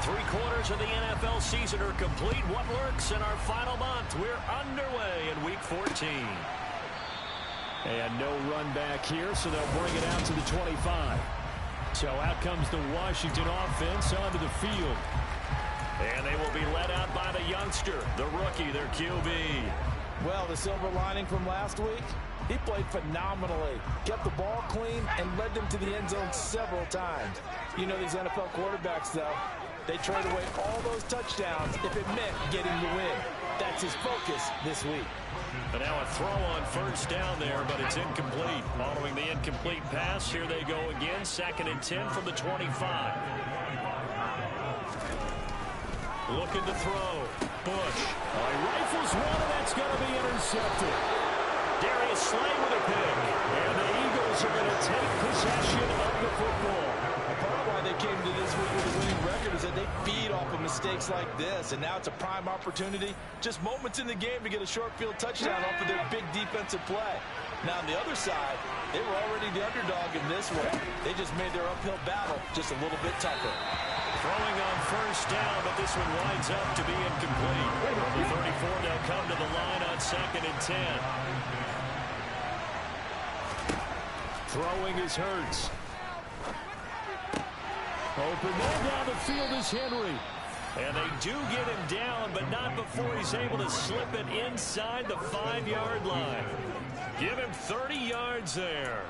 3/4 of the NFL season are complete. What lurks in our final month? We're underway in Week 14. And no run back here, so they'll bring it out to the 25. So out comes the Washington offense onto the field. And they will be led out by the youngster, the rookie, their QB. Well, the silver lining from last week, he played phenomenally, kept the ball clean, and led them to the end zone several times. You know these NFL quarterbacks, though, they trade away all those touchdowns if it meant getting the win. That's his focus this week. And now a throw on first down there, but it's incomplete. Following the incomplete pass, here they go again. 2nd and 10 from the 25. Looking to throw. Bush. He rifles one, and that's going to be intercepted. Darius Slay with a pick. And the Eagles are going to take possession of the football. Part of why they came to this week with a winning record is that they feed off of mistakes like this, and now it's a prime opportunity. Just moments in the game to get a short field touchdown off of their big defensive play. Now, on the other side, they were already the underdog in this one. They just made their uphill battle just a little bit tougher. Throwing on first down, but this one winds up to be incomplete. The 34, they'll come to the line on 2nd and 10. Throwing is Hurts. Open man down the field is Henry. And they do get him down, but not before he's able to slip it inside the 5-yard line. Give him 30 yards there.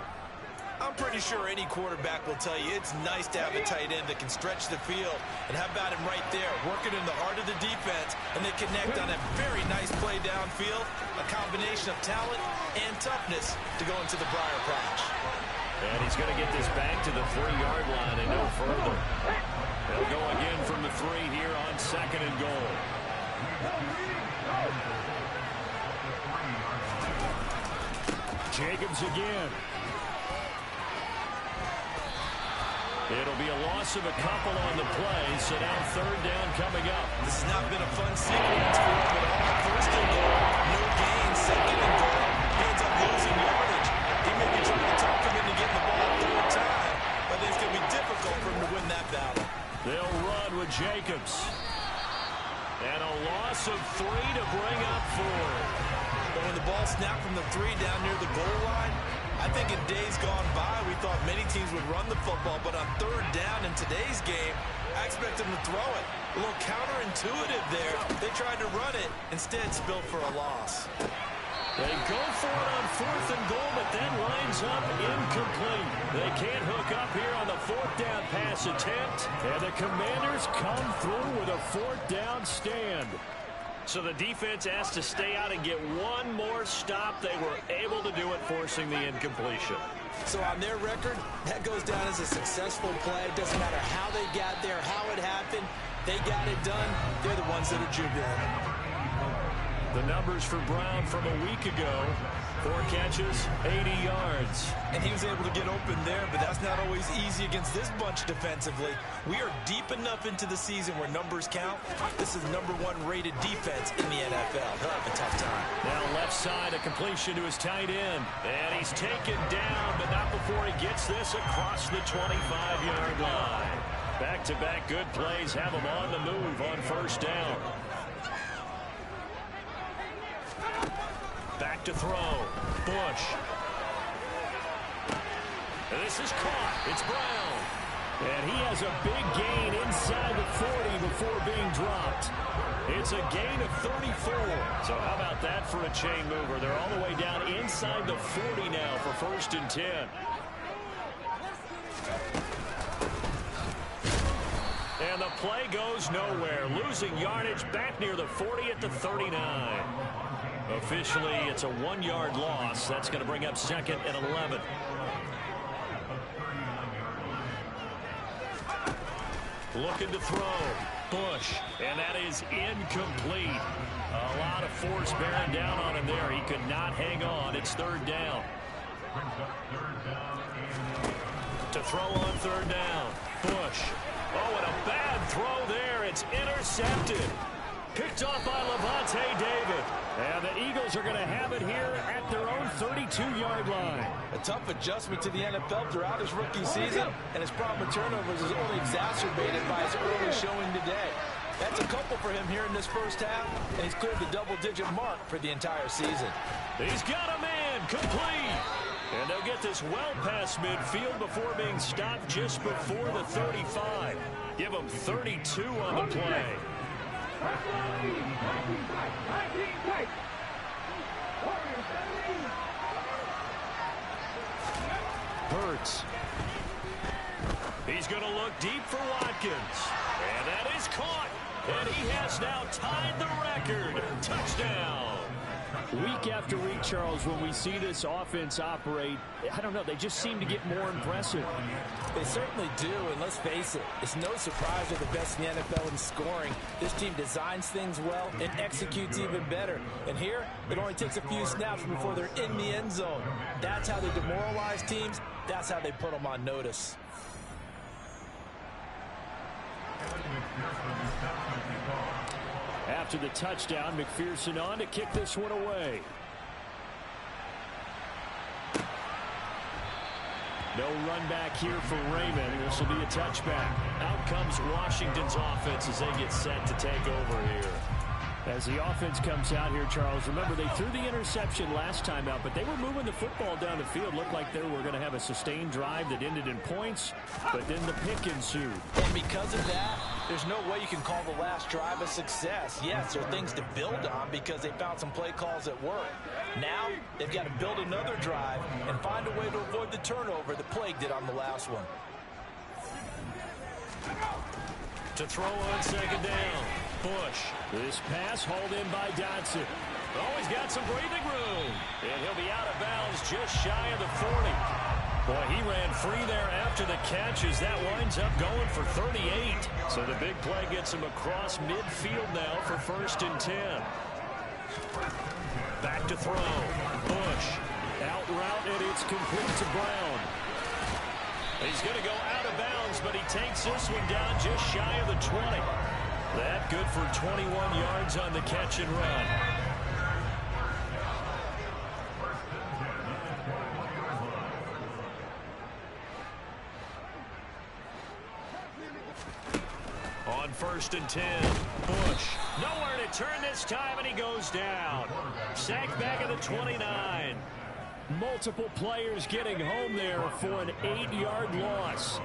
I'm pretty sure any quarterback will tell you it's nice to have a tight end that can stretch the field. And how about him right there, working in the heart of the defense, and they connect on a very nice play downfield, a combination of talent and toughness to go into the briar patch. And he's going to get this back to the 3-yard line and no further. They'll go again from the 3 here on 2nd and goal. Jacobs again. It'll be a loss of a couple on the play, so now 3rd down coming up. This has not been a fun sequence for him at all. 1st and goal, no gain. 2nd and goal, he ends up losing yardage. He may be trying to talk him into getting the ball 3rd time, but it's going to be difficult for him to win that battle. They'll run with Jacobs. And a loss of 3 to bring up 4. But when the ball snapped from the 3 down near the goal line, I think in days gone by, we thought many teams would run the football, but on 3rd down in today's game, I expect them to throw it. A little counterintuitive there. They tried to run it, instead spilled for a loss. They go for it on 4th and goal, but then lines up incomplete. They can't hook up here on the 4th down pass attempt, and the Commanders come through with a 4th down stand. So the defense asked to stay out and get one more stop. They were able to do it, forcing the incompletion. So on their record, that goes down as a successful play. It doesn't matter how they got there, how it happened. They got it done. They're the ones that are jubilant. The numbers for Brown from a week ago: 4 catches, 80 yards. And he was able to get open there, but that's not always easy against this bunch defensively. We are deep enough into the season where numbers count. This is the #1 rated defense in the NFL. He'll have a tough time. Now left side, a completion to his tight end. And he's taken down, but not before he gets this across the 25-yard line. Back-to-back good plays have him on the move on 1st down. Back to throw. Bush. And this is caught. It's Brown. And he has a big gain inside the 40 before being dropped. It's a gain of 34. So how about that for a chain mover? They're all the way down inside the 40 now for 1st and 10. And the play goes nowhere. Losing yardage back near the 40 at the 39. Officially, it's a 1-yard loss. That's going to bring up 2nd and 11. Looking to throw. Bush. And that is incomplete. A lot of force bearing down on him there. He could not hang on. It's 3rd down. To throw on 3rd down. Bush. Oh, and a bad throw there. It's intercepted. Picked off by Levante David. And the Eagles are going to have it here at their own 32-yard line. A tough adjustment to the NFL throughout his rookie season, and his problem with turnovers is only exacerbated by his early showing today. That's a couple for him here in this first half, and he's cleared the double-digit mark for the entire season. He's got a man complete. And they'll get this well past midfield before being stopped just before the 35. Give him 32 on the play. Hurts. He's going to look deep for Watkins. And that is caught. And he has now tied the record. Touchdown. Week after week, Charles, when we see this offense operate, I don't know, they just seem to get more impressive. They certainly do, and let's face it, it's no surprise they're the best in the NFL in scoring. This team designs things well and executes even better. And here, it only takes a few snaps before they're in the end zone. That's how they demoralize teams. That's how they put them on notice. After the touchdown, McPherson on to kick this one away. No run back here for Raymond. This will be a touchback. Out comes Washington's offense as they get set to take over here. As the offense comes out here, Charles, remember they threw the interception last time out, but they were moving the football down the field. Looked like they were going to have a sustained drive that ended in points, but then the pick ensued. And because of that, there's no way you can call the last drive a success. Yes, there are things to build on because they found some play calls that work. Now, they've got to build another drive and find a way to avoid the turnover that plagued it on the last one. To throw on second down. Bush. This pass hauled in by Dodson. Oh, he's got some breathing room. And he'll be out of bounds just shy of the 40. Boy, he ran free there after the catch as that winds up going for 38. So the big play gets him across midfield now for 1st and 10. Back to throw. Bush. Out route, and it's complete to Brown. He's going to go out of bounds, but he takes this one down just shy of the 20. That good for 21 yards on the catch and run. On 1st and 10, Bush. Nowhere to turn this time, and he goes down. Sacked back at the 29. Multiple players getting home there for an 8-yard loss.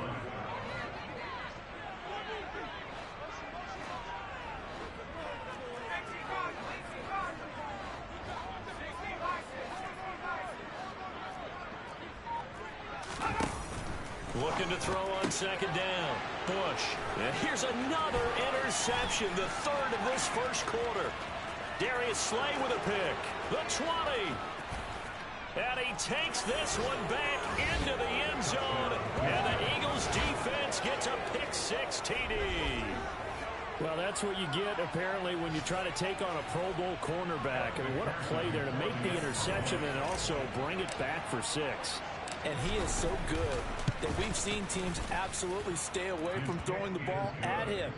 Looking to throw on second down. Bush. And here's another interception, the 3rd of this first quarter. Darius Slay with a pick. The 20. And he takes this one back into the end zone. And the Eagles defense gets a pick-6 TD. Well, that's what you get, apparently, when you try to take on a Pro Bowl cornerback. I mean, what a play there to make the interception and also bring it back for 6. And he is so good that we've seen teams absolutely stay away from throwing the ball at him.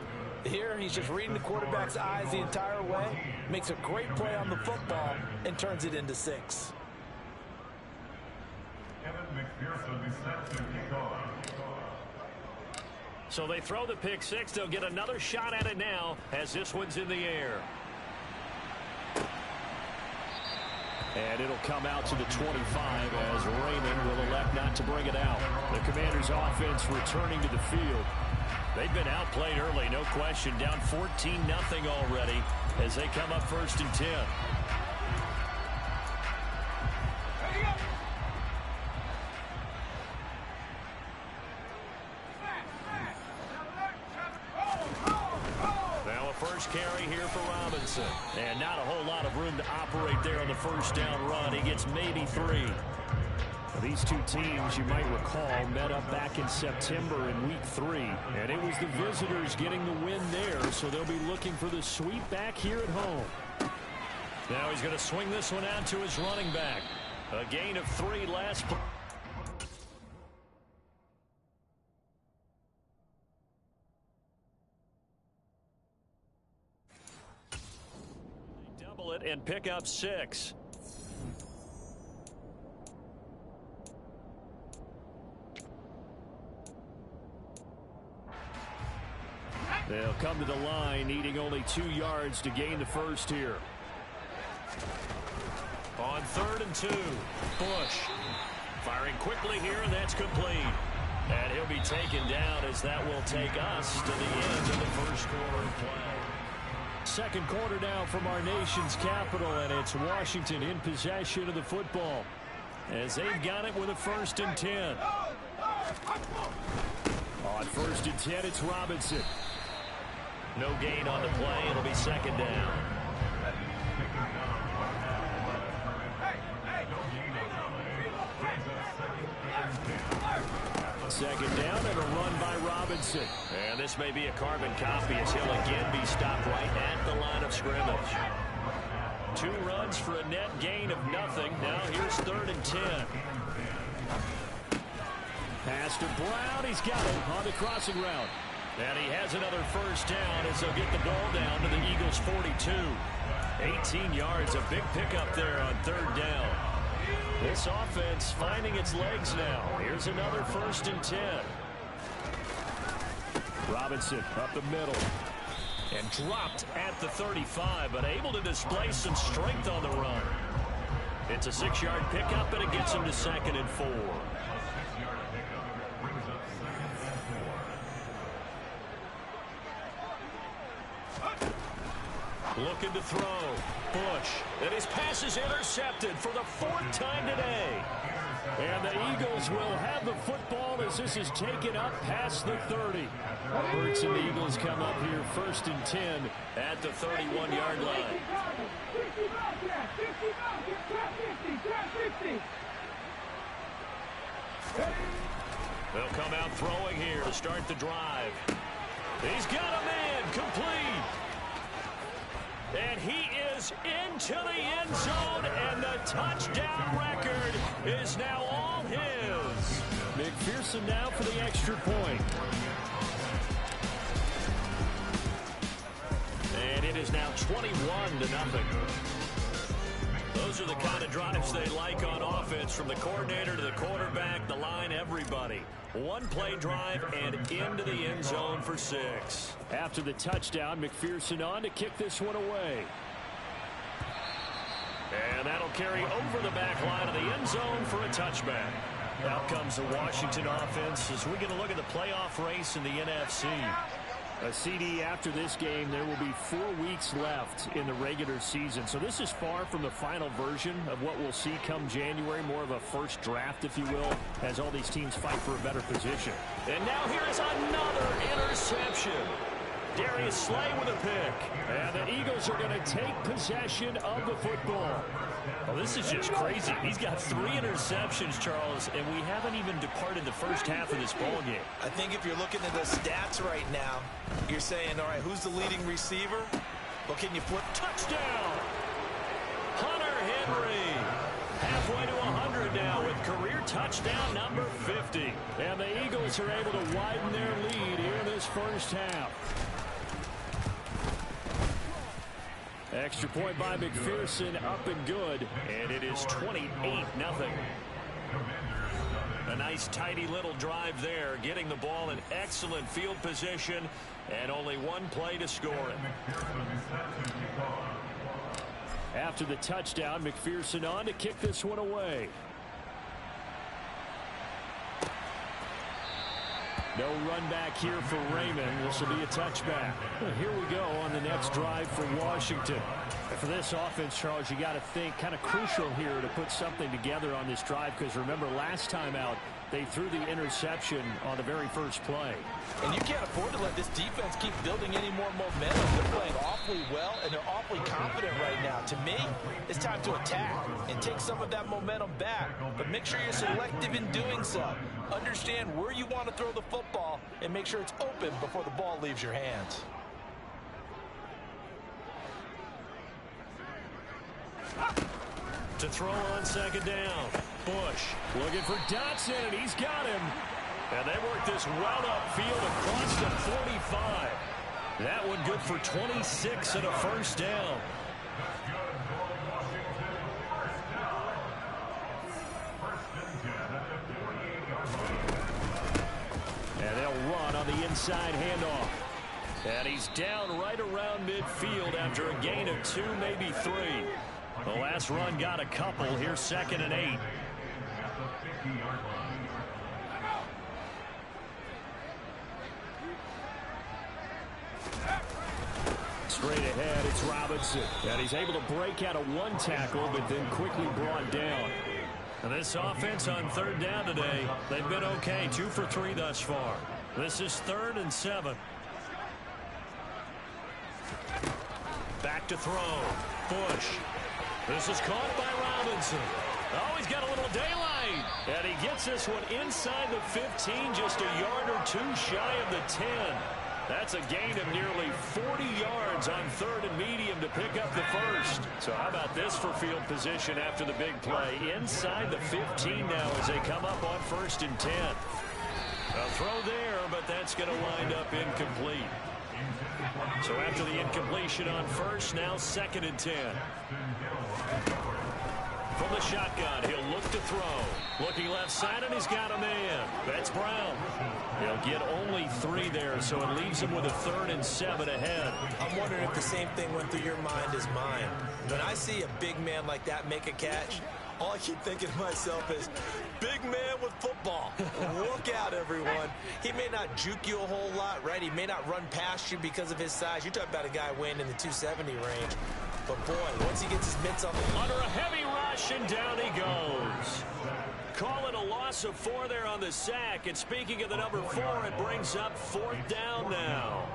Here, he's just reading the quarterback's eyes the entire way, makes a great play on the football, and turns it into 6. So they throw the pick-6. They'll get another shot at it now as this one's in the air. And it'll come out to the 25 as Raymond will elect not to bring it out. The Commanders' offense returning to the field. They've been outplayed early, no question. Down 14-0 already as they come up 1st and 10. Carry here for Robinson. And not a whole lot of room to operate there on the first down run. He gets maybe 3. These two teams, you might recall, met up back in September in Week 3. And it was the visitors getting the win there, so they'll be looking for the sweep back here at home. Now he's going to swing this one out to his running back. A gain of 3 last play. And pick up 6. They'll come to the line, needing only 2 yards to gain the first here. On 3rd and 2, Bush firing quickly here, and that's complete. And he'll be taken down as that will take us to the end of the first quarter of play. Second quarter now from our nation's capital, and it's Washington in possession of the football as they've got it with a 1st and 10. On 1st and 10, it's Robinson. No gain on the play. It'll be 2nd down. Second down and a run by Robinson. And this may be a carbon copy as he'll again be stopped right at the line of scrimmage. 2 runs for a net gain of nothing. Now here's 3rd and 10. Pass to Brown. He's got it on the crossing route. And he has another 1st down as they'll get the ball down to the Eagles' 42. 18 yards, a big pickup there on 3rd down. This offense finding its legs now. Here's another 1st and 10. Robinson up the middle. And dropped at the 35, but able to display some strength on the run. It's a 6-yard pickup, and it gets him to 2nd and 4. Looking to throw. Bush. And his pass is intercepted for the 4th time today. And the Eagles will have the football as this is taken up past the 30. Hurts and the Eagles come up here 1st and 10 at the 31-yard line. They'll come out throwing here to start the drive. He's got a man complete. And he is into the end zone, and the touchdown record is now all his. McPherson now for the extra point. And it is now 21-0. Those are the kind of drives they like on offense, from the coordinator to the quarterback, the line, everybody. 1-play drive and into the end zone for 6. After the touchdown, McPherson on to kick this one away. And that'll carry over the back line of the end zone for a touchback. Out comes the Washington offense as we get a look at the playoff race in the NFC. A CD after this game, there will be 4 weeks left in the regular season. So this is far from the final version of what we'll see come January, more of a first draft, if you will, as all these teams fight for a better position. And now here is another interception. Darius Slay with a pick. And the Eagles are going to take possession of the football. Well, this is just crazy. He's got 3 interceptions, Charles, and we haven't even departed the first half of this ball game. I think if you're looking at the stats right now, you're saying, all right, who's the leading receiver? Well, can you flip? Touchdown! Hunter Henry. Halfway to 100 now with career touchdown number 50. And the Eagles are able to widen their lead here in this first half. Extra point by McPherson, up and good, and it is 28-0. A nice tidy little drive there, getting the ball in excellent field position, and only 1 play to score it. After the touchdown, McPherson on to kick this one away. No run back here for Raymond. This will be a touchback. Well, here we go on the next drive for Washington. And for this offense, Charles, you got to think kind of crucial here to put something together on this drive, because remember last time out they threw the interception on the very first play. And you can't afford to let this defense keep building any more momentum. They're playing awfully well, and they're awfully confident right now. To me, it's time to attack and take some of that momentum back. But make sure you're selective in doing so. Understand where you want to throw the football and make sure it's open before the ball leaves your hands. To throw on second down. Bush looking for Dotson, and he's got him. And they work this route upfield across the 45. That one good for 26 and a first down. And they'll run on the inside handoff. And he's down right around midfield after a gain of 2, maybe 3. The last run got a couple. Here's 2nd and 8. Straight ahead, it's Robinson. And he's able to break out of 1 tackle, but then quickly brought down. And this offense on 3rd down today, they've been okay. 2 for 3 thus far. This is 3rd and 7. Back to throw. Bush. This is caught by Robinson. Oh, he's got a little daylight. And he gets this one inside the 15, just a yard or 2 shy of the 10. That's a gain of nearly 40 yards on 3rd and medium to pick up the first. So how about this for field position after the big play? Inside the 15 now as they come up on 1st and 10. A throw there, but that's going to wind up incomplete. So after the incompletion on 1st, now 2nd and 10. From the shotgun, he'll look to throw. Looking left side, and he's got a man. That's Brown. He'll get only 3 there, so it leaves him with a 3rd and 7 ahead. I'm wondering if the same thing went through your mind as mine. When I see a big man like that make a catch, all I keep thinking to myself is, big man with football. Look out, everyone. He may not juke you a whole lot, right? He may not run past you because of his size. You're talking about a guy weighing in the 270 range. But, boy, once he gets his mitts on the... Under a heavy rush, and down he goes. Call it a loss of 4 there on the sack. And speaking of the number 4, it brings up 4th down now.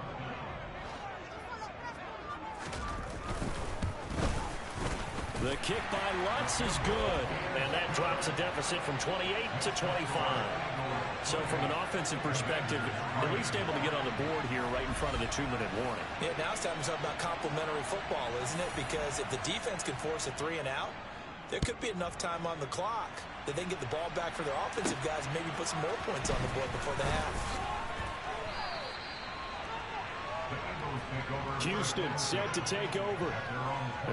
The kick by Lutz is good. And that drops a deficit from 28 to 25. So from an offensive perspective, at least able to get on the board here right in front of the 2-minute warning. Yeah, now it's time to talk about complementary football, isn't it? Because if the defense can force a 3 and out, there could be enough time on the clock that they can get the ball back for their offensive guys and maybe put some more points on the board before the half. Houston set to take over.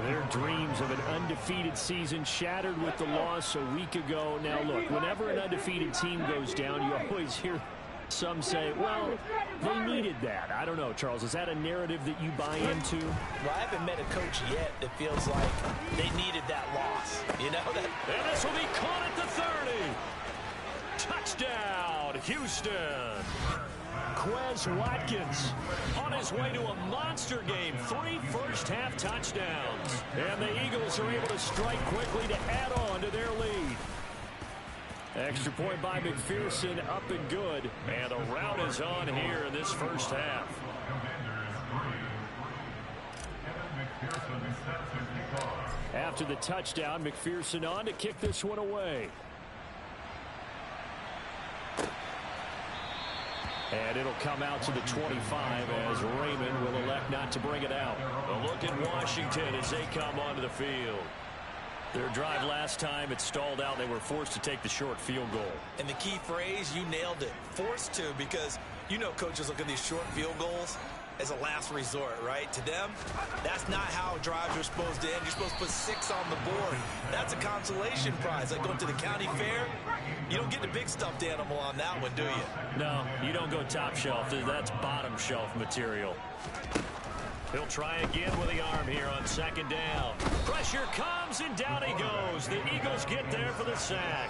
Their dreams of an undefeated season shattered with the loss a week ago. Now, look, whenever an undefeated team goes down, you always hear some say, well, they needed that. I don't know, Charles. Is that a narrative that you buy into? Well, I haven't met a coach yet that feels like they needed that loss. You know that? And this will be caught at the 30. Touchdown, Houston. Quez Watkins on his way to a monster game. 3 first-half touchdowns. And the Eagles are able to strike quickly to add on to their lead. Extra point by McPherson, up and good. And a rout is on here in this first half. After the touchdown, McPherson on to kick this one away. And it'll come out to the 25 as Raymond will elect not to bring it out. A look at Washington as they come onto the field. Their drive last time, it stalled out. They were forced to take the short field goal. And the key phrase, you nailed it. Forced to, because you know coaches look at these short field goals as a last resort, right? To them, that's not how drives are supposed to end. You're supposed to put 6 on the board. That's a consolation prize. Like going to the county fair, you don't get the big stuffed animal on that one, do you? No, you don't go top shelf. That's bottom shelf material. He'll try again with the arm here on 2nd down. Pressure comes, and down he goes. The Eagles get there for the sack.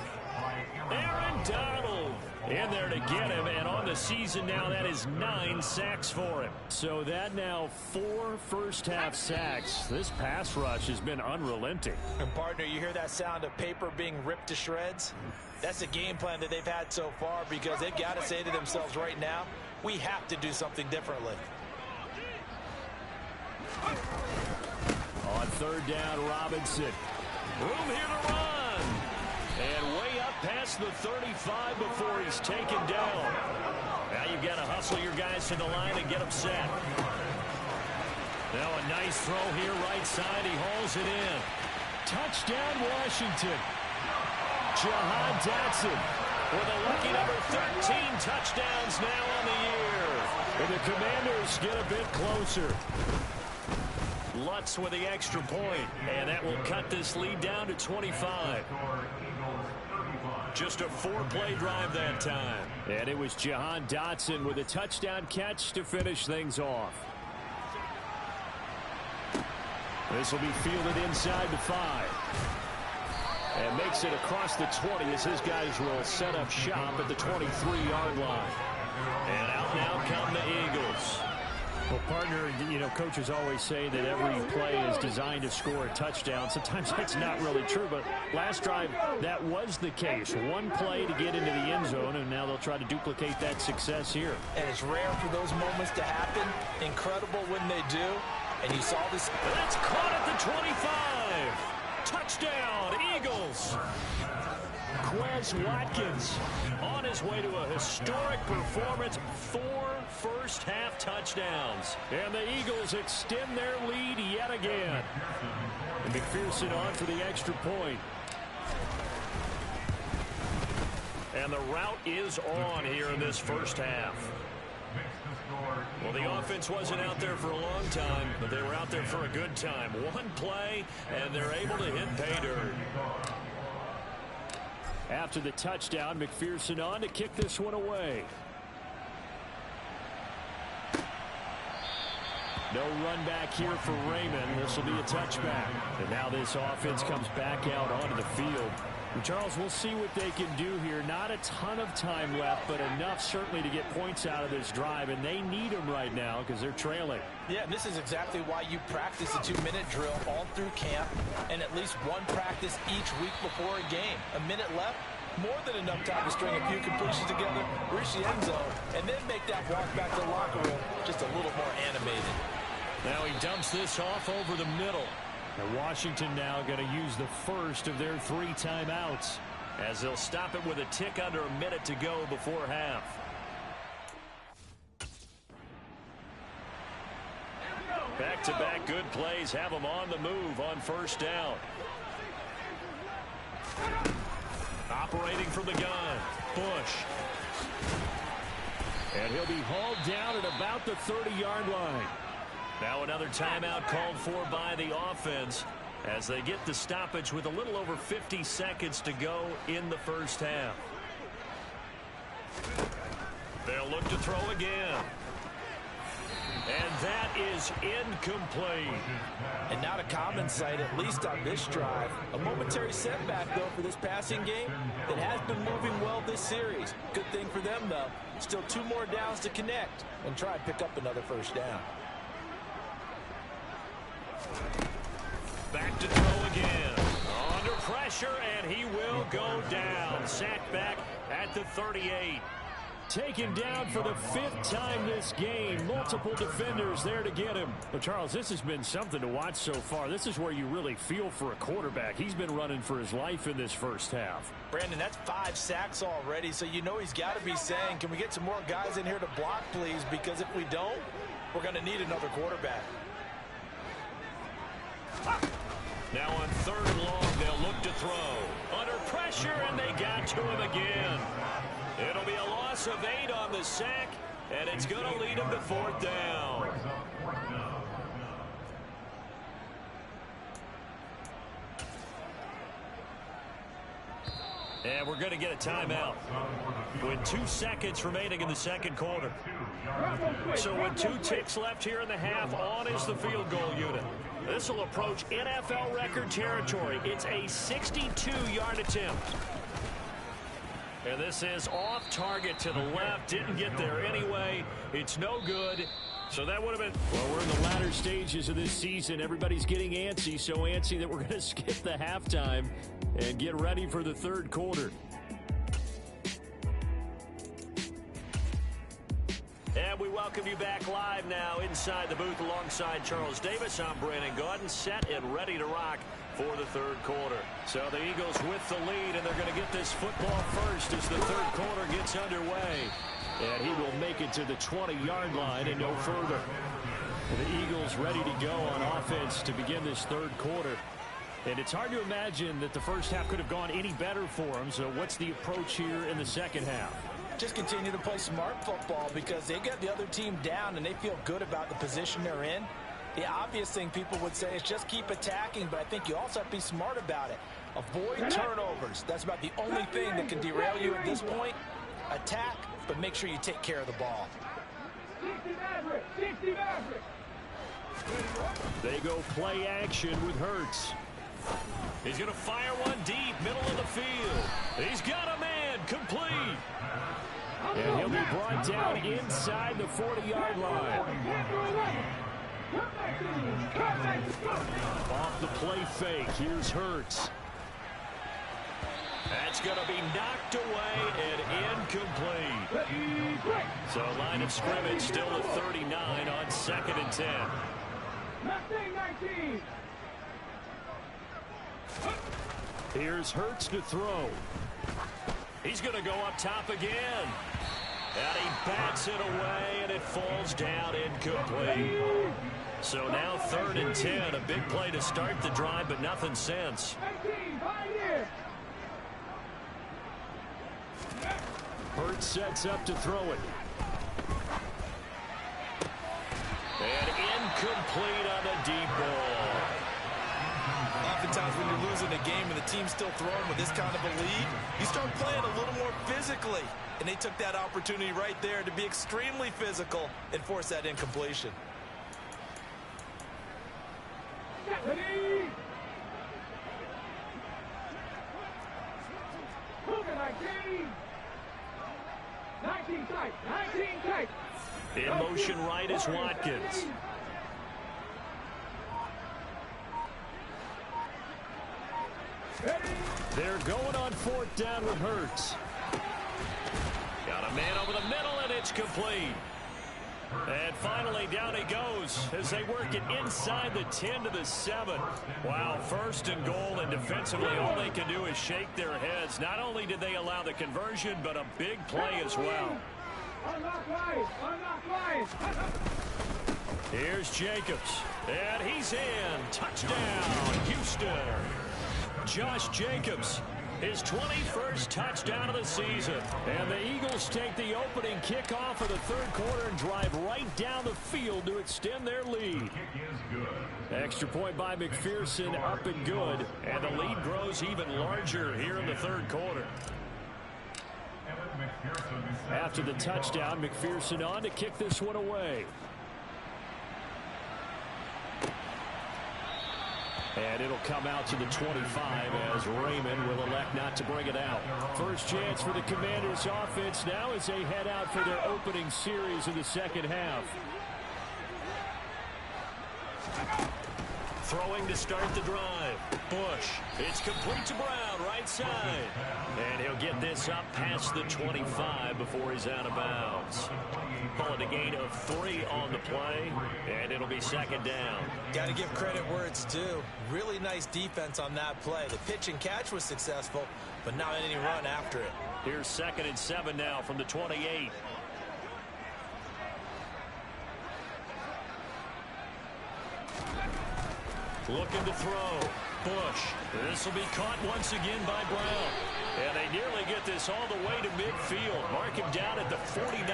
Aaron Donald in there to get him, and on the season now, that is 9 sacks for him. So that now 4 first-half sacks. This pass rush has been unrelenting. And partner, you hear that sound of paper being ripped to shreds? That's the game plan that they've had so far, because they've got to say to themselves right now, we have to do something differently. On 3rd down, Robinson. Room here to run. And way up past the 35 before he's taken down. Now you've got to hustle your guys to the line and get them set. Now a nice throw here right side. He hauls it in. Touchdown, Washington. Jahan Dotson with a lucky number 13 touchdowns now on the year. And the Commanders get a bit closer. Lutz with the extra point, and that will cut this lead down to 25. Just a 4-play drive that time. And it was Jahan Dotson with a touchdown catch to finish things off. This will be fielded inside the 5. And makes it across the 20 as his guys will set up shop at the 23-yard line. And out now come the Eagles. Well, partner, you know, coaches always say that every play is designed to score a touchdown. Sometimes that's not really true, but last drive, that was the case. One play to get into the end zone, and now they'll try to duplicate that success here. And it's rare for those moments to happen. Incredible when they do. And you saw this. That's caught at the 25. Touchdown, Eagles. Quez Watkins on his way to a historic performance. 4 first-half touchdowns. And the Eagles extend their lead yet again. And McPherson on for the extra point. And the route is on here in this first half. Well, the offense wasn't out there for a long time, but they were out there for a good time. One play, and they're able to hit pay dirt. After the touchdown, McPherson on to kick this one away. No run back here for Raymond. This will be a touchback. And now this offense comes back out onto the field. And Charles, we'll see what they can do here. Not a ton of time left, but enough certainly to get points out of this drive. And they need them right now because they're trailing. Yeah, and this is exactly why you practice a 2-minute drill all through camp and at least one practice each week before a game. A minute left, more than enough time to string a few completions together, reach the end zone, and then make that walk back to the locker room just a little more animated. Now he dumps this off over the middle. And Washington now going to use the first of their 3 timeouts as they'll stop it with a tick under a minute to go before half. Back-to-back good plays have them on the move on first down. Operating from the gun, Bush. And he'll be hauled down at about the 30-yard line. Now another timeout called for by the offense as they get the stoppage with a little over 50 seconds to go in the first half. They'll look to throw again. And that is incomplete. And not a common sight, at least on this drive. A momentary setback, though, for this passing game that has been moving well this series. Good thing for them, though. Still 2 more downs to connect and try and pick up another first down. Back to throw again. Under pressure, and he will go down. Sacked back at the 38. Taken down for the 5th time this game. Multiple defenders there to get him. But, Charles, this has been something to watch so far. This is where you really feel for a quarterback. He's been running for his life in this first half. Brandon, that's 5 sacks already, so you know he's got to be saying, can we get some more guys in here to block, please? Because if we don't, we're going to need another quarterback. Now on 3rd and long, they'll look to throw. Under pressure, and they got to him again. It'll be a loss of 8 on the sack, and it's going to lead him to 4th down. And we're going to get a timeout with 2 seconds remaining in the second quarter. So with 2 ticks left here in the half, on is the field goal unit. This will approach NFL record territory. It's a 62-yard attempt. And this is off target to the left. Didn't get there anyway. It's no good. So that would have been... Well, we're in the latter stages of this season. Everybody's getting antsy, so antsy that we're going to skip the halftime and get ready for the 3rd quarter. And we welcome you back live now inside the booth alongside Charles Davis. I'm Brandon Gaudin, set and ready to rock for the 3rd quarter. So the Eagles with the lead, and they're going to get this football first as the 3rd quarter gets underway. And he will make it to the 20-yard line and no further. The Eagles ready to go on offense to begin this 3rd quarter. And it's hard to imagine that the first half could have gone any better for them. So what's the approach here in the second half? Just continue to play smart football because they got the other team down and they feel good about the position they're in. The obvious thing people would say is just keep attacking, but I think you also have to be smart about it. Avoid turnovers. That's about the only thing that can derail you at this point. Attack, but make sure you take care of the ball. They go play action with Hurts. He's going to fire one deep, middle of the field. He's got a man, complete. And he'll be brought down inside the 40-yard line. Off the play fake, here's Hurts. That's going to be knocked away and incomplete. So line of scrimmage still at 39 on 2nd and 10. Here's Hurts to throw. He's going to go up top again. And he bats it away, and it falls down incomplete. So now 3rd and 10, a big play to start the drive, but nothing since. Hurts sets up to throw it. And incomplete on the deep ball. Oftentimes when you're losing a game and the team's still throwing with this kind of a lead, you start playing a little more physically. And they took that opportunity right there to be extremely physical and force that incompletion. In motion right is Watkins. They're going on 4th down with Hurts. Got a man over the middle, and it's complete. And finally, down he goes as they work it inside the 10 to the 7. Wow, 1st and goal, and defensively all they can do is shake their heads. Not only did they allow the conversion, but a big play as well. Here's Jacobs, and he's in. Touchdown, Houston. Josh Jacobs, his 21st touchdown of the season. And the Eagles take the opening kickoff of the 3rd quarter and drive right down the field to extend their lead. Extra point by McPherson, up and good. And the lead grows even larger here in the 3rd quarter. After the touchdown, McPherson on to kick this one away. And it'll come out to the 25 as Raymond will elect not to bring it out. First chance for the Commanders offense now as they head out for their opening series of the 2nd half. Throwing to start the drive. Bush. It's complete to Brown, right side. And he'll get this up past the 25 before he's out of bounds. Call it a gain of 3 on the play, and it'll be 2nd down. Got to give credit where it's due. Really nice defense on that play. The pitch and catch was successful, but not any run after it. Here's 2nd and 7 now from the 28. Looking to throw. Bush. This will be caught once again by Brown. And they nearly get this all the way to midfield. Mark him down at the 49.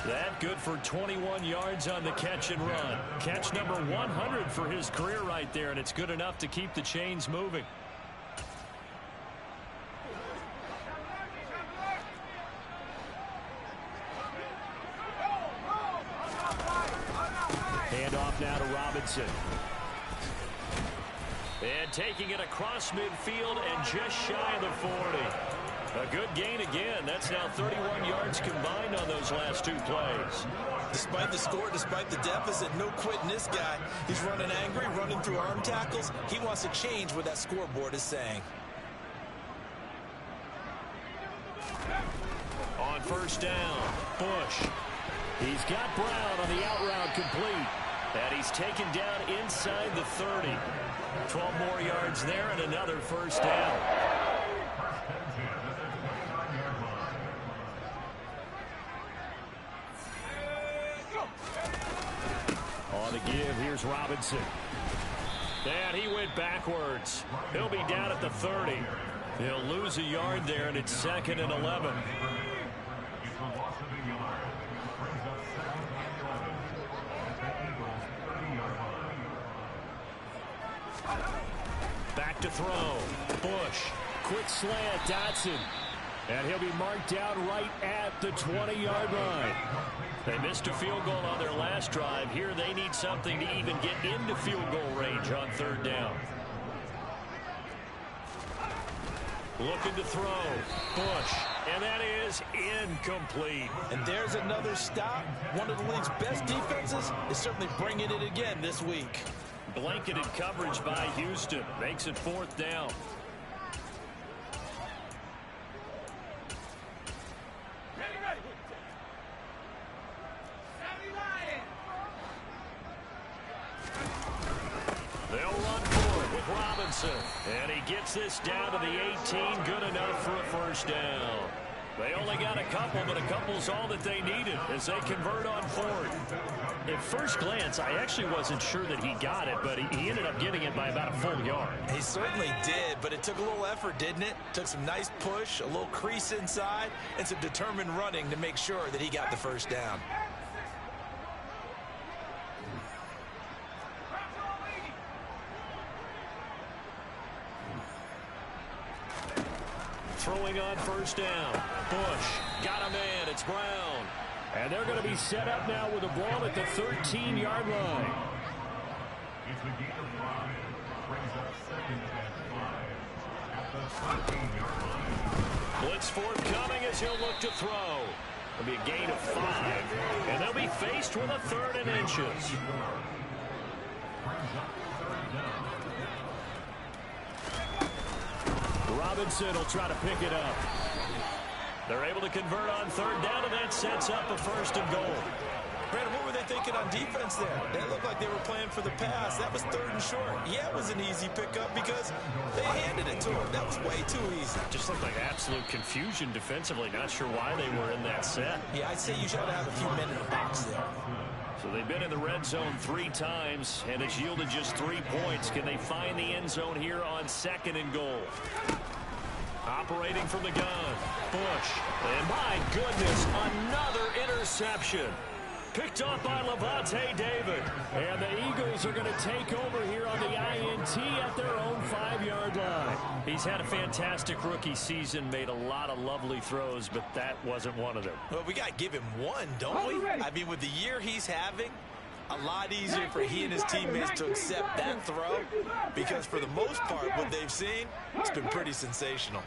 That good for 21 yards on the catch and run. Catch number 100 for his career right there, and it's good enough to keep the chains moving. Hand off now to Robinson. And taking it across midfield and just shy of the 40. A good gain again. That's now 31 yards combined on those last 2 plays. Despite the score, despite the deficit, no quitting this guy. He's running angry, running through arm tackles. He wants to change what that scoreboard is saying. On 1st down, Bush. He's got Brown on the out route complete. And he's taken down inside the 30. 12 more yards there and another 1st down. On the give, here's Robinson. And he went backwards. He'll be down at the 30. He'll lose a yard there, and it's 2nd and 11. Back to throw. Bush. Quick slant, Dotson. And he'll be marked down right at the 20-yard line. They missed a field goal on their last drive. Here they need something to even get into field goal range on third down. Looking to throw. Bush. And that is incomplete. And there's another stop. One of the league's best defenses is certainly bringing it again this week. Blanketed coverage by Houston. Makes it fourth down. They'll run for it with Robinson. And he gets this down to the 18. Good enough for a first down. They only got a couple, but a couple's all that they needed as they convert on fourth. At first glance, I actually wasn't sure that he got it, but he ended up getting it by about a full yard. He certainly did, but it took a little effort, didn't it? Took some nice push, a little crease inside, and some determined running to make sure that he got the first down. Throwing on first down. Bush got a man. It's Brown. And they're going to be set up now with a ball at the 13-yard line. Blitz forthcoming as he'll look to throw. It'll be a gain of 5. And they'll be faced with a 3rd and inches. Robinson will try to pick it up. They're able to convert on third down, and that sets up a 1st and goal. Brandon, what were they thinking on defense there? They looked like they were playing for the pass. That was 3rd and short. Yeah, it was an easy pickup because they handed it to him. That was way too easy. Just looked like absolute confusion defensively. Not sure why they were in that set. Yeah, I'd say you should have a few men in the box there. So they've been in the red zone 3 times, and it's yielded just 3 points. Can they find the end zone here on 2nd and goal? Operating from the gun. Bush. And my goodness, another interception. Picked off by Levante David. And the Eagles are going to take over here on the INT at their own 5-yard line. He's had a fantastic rookie season, made a lot of lovely throws, but that wasn't one of them. Well, we got to give him one, don't we? I mean, with the year he's having, a lot easier for he and his teammates to accept that throw because for the most part, what they've seen, it's been pretty sensational.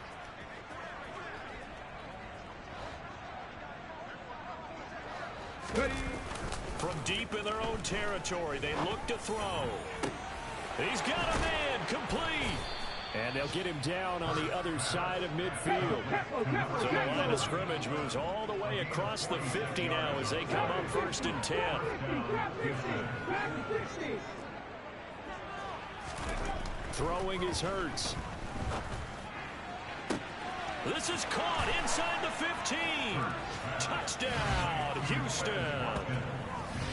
From deep in their own territory, they look to throw. He's got a man, complete. And they'll get him down on the other side of midfield. So the line of scrimmage moves all the way across the 50 now as they come up 1st and 10. Throwing is Hurts. This is caught inside the 15. Touchdown, Houston.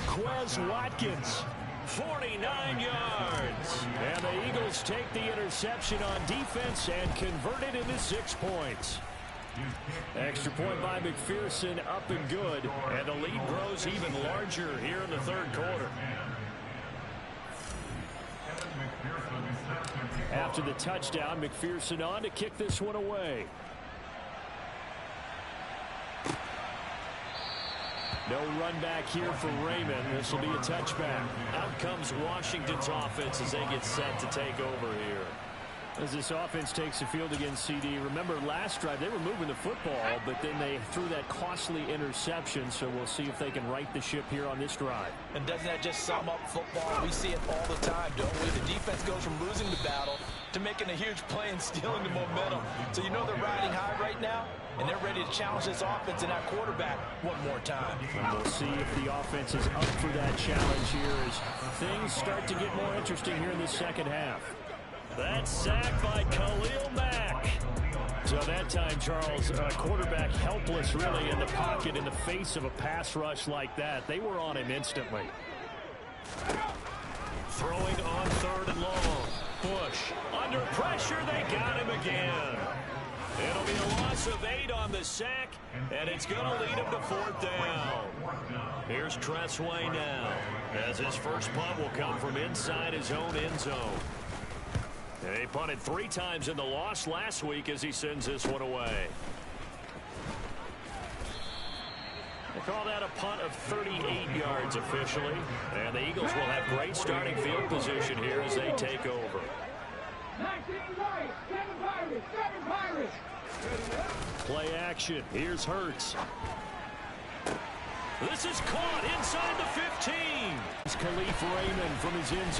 Quez Watkins. 49 yards. And the Eagles take the interception on defense and convert it into 6 points. Extra point by McPherson, up and good. And the lead grows even larger here in the 3rd quarter. After the touchdown, McPherson on to kick this one away. No run back here for Raymond. This will be a touchback. Out comes Washington's offense as they get set to take over here. As this offense takes the field against CD, remember last drive they were moving the football, but then they threw that costly interception, so we'll see if they can right the ship here on this drive. And doesn't that just sum up football? We see it all the time, don't we? The defense goes from losing the battle to making a huge play and stealing the momentum. So you know they're riding high right now, and they're ready to challenge this offense and that quarterback one more time. And we'll see if the offense is up for that challenge here as things start to get more interesting here in the second half. That's sacked by Khalil Mack. So that time, Charles, quarterback helpless really in the pocket in the face of a pass rush like that. They were on him instantly. Throwing on 3rd and long. Bush under pressure. They got him again. It'll be a loss of 8 on the sack, and it's going to lead him to 4th down. Here's Tressway now, as his first punt will come from inside his own end zone. And he punted 3 times in the loss last week as he sends this one away. They call that a punt of 38 yards officially. And the Eagles will have great starting field position here as they take over. 19 right, 7 Pirates, 7 Pirates. Play action. Here's Hurts. This is caught inside the 15. It's Khalif Raymond from his end zone.